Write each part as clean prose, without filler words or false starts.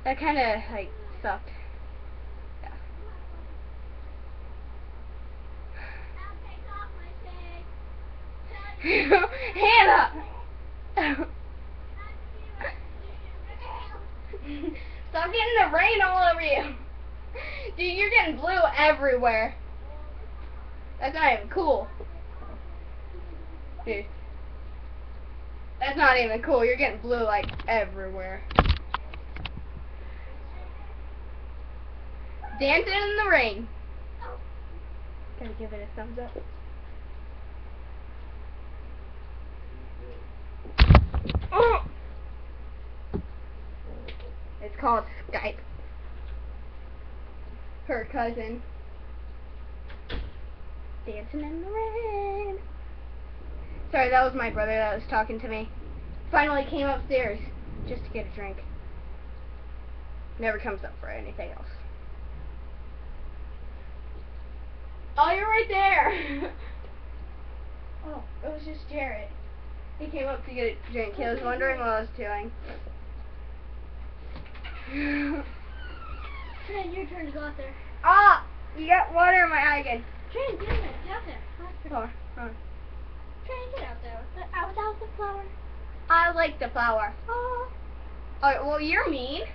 That kind of like sucked. Yeah. Hannah! Stop getting the rain all over you. Dude, you're getting blue everywhere. That's not even cool. Dude. That's not even cool. You're getting blue like everywhere. Dancing in the rain. Gotta give it a thumbs up. Oh! It's called Skype. Her cousin. Dancing in the rain. Sorry, that was my brother that was talking to me. Finally came upstairs just to get a drink. Never comes up for anything else. Oh, you're right there! Oh, it was just Jared. He came up to get a drink. He was wondering what I was doing. Trin, your turn to go out there. Ah! You got water in my eye again. Trin, get in there. Get out there. Hold on. Trin, get out there. Without the flower. I like the flower. Oh. Alright, well, you're mean.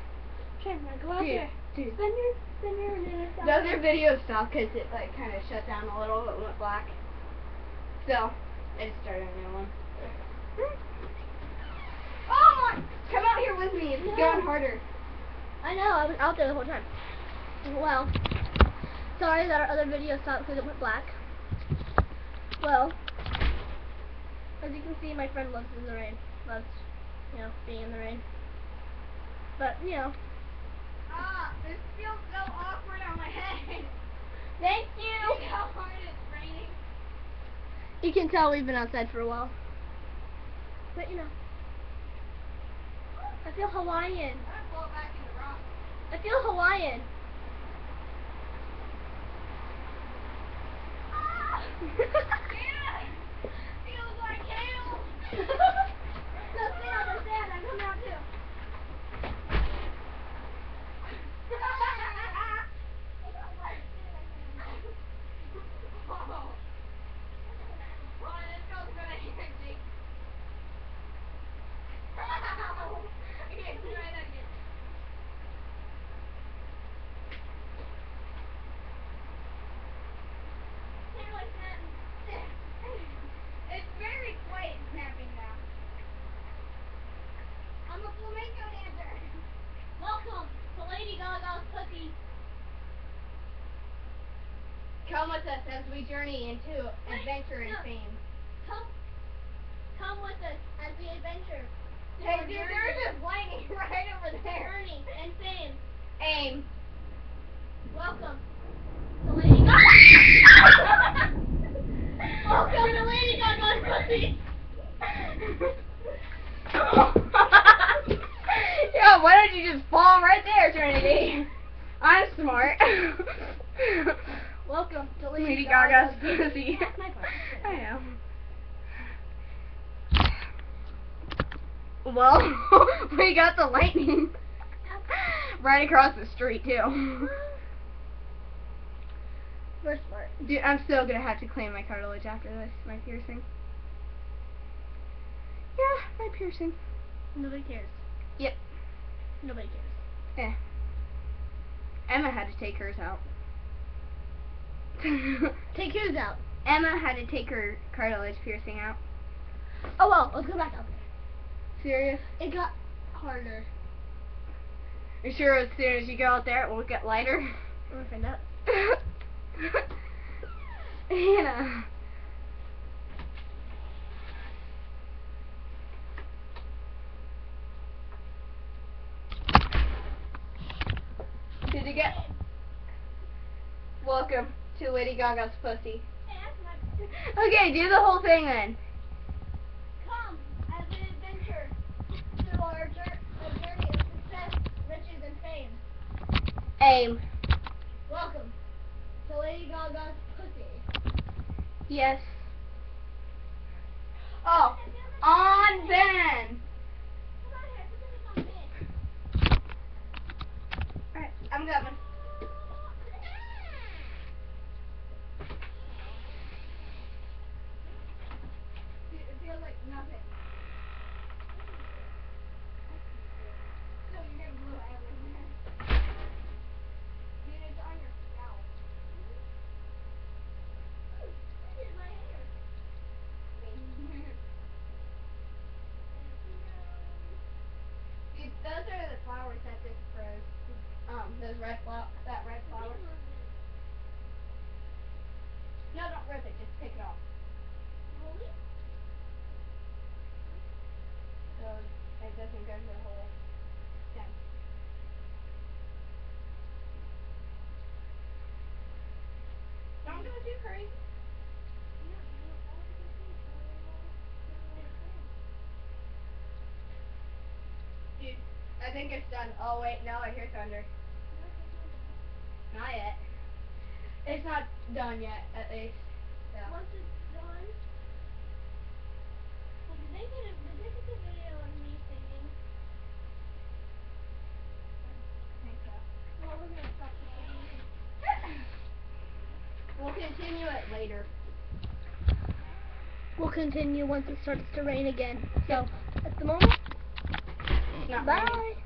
Trin, now go out there. Dude. Spin your minutes out The other there. video stopped because it like kind of shut down a little. It went black. So, I just started a new one. Oh my! Come out here with me. It's going harder. I know, I was out there the whole time. Well, sorry that our other video stopped because it went black. Well, as you can see, my friend loves in the rain. Loves, being in the rain. But, Ah, this feels so awkward on my head. Thank you! See how hard it's raining? You can tell we've been outside for a while. But, I feel Hawaiian. I'm gonna fall back in the rock. I feel Hawaiian. Ah! Yeah! Feels like hell! No, stay out there, I'm coming out too. It's very quiet snapping now. I'm a flamenco dancer. Welcome to Lady Gaga's Pussy. Come with us as we journey into adventure and fame. Come with us as we adventure. Hey, dude, there's a lightning right over there. Journey and fame. Aim. Welcome to Lady Gaga. Welcome to Lady Gaga's Pussy. Yeah, why don't you just fall right there, Trinity? I'm smart. Welcome to Lady Gaga's pussy. That's my part. I know. Well, we got the lightning right across the street, too. We're smart. Dude, I'm still gonna have to clean my cartilage after this, my piercing. Yeah, my piercing. Nobody cares. Yep. Nobody cares. Emma had to take hers out. Take yours out. Emma had to take her cartilage piercing out. Oh well, let's go back out there. Serious? It got harder. You sure as soon as you go out there it will get lighter? I'm gonna find out. Hannah. Did you get... Welcome to Lady Gaga's pussy. Okay, do the whole thing then. Come as an adventure through our journey of success, riches, and fame. Aim. Welcome to Lady Gaga's Pussy. Yes. Oh, on Ben. Those are the flowers that just froze. Those red that red flower. No, don't rip it. Just pick it off. Really? So it doesn't go to the whole stem. Don't go too crazy. Dude, I think it's done. Oh wait, no, I hear thunder. Not yet. It's not done yet, at least. So. Once it's done. Well, did they get the video of me singing? I think so. Well, we're gonna stop the singing. We'll continue it later. We'll continue once it starts to rain again. So, at the moment, It's not bye. raining.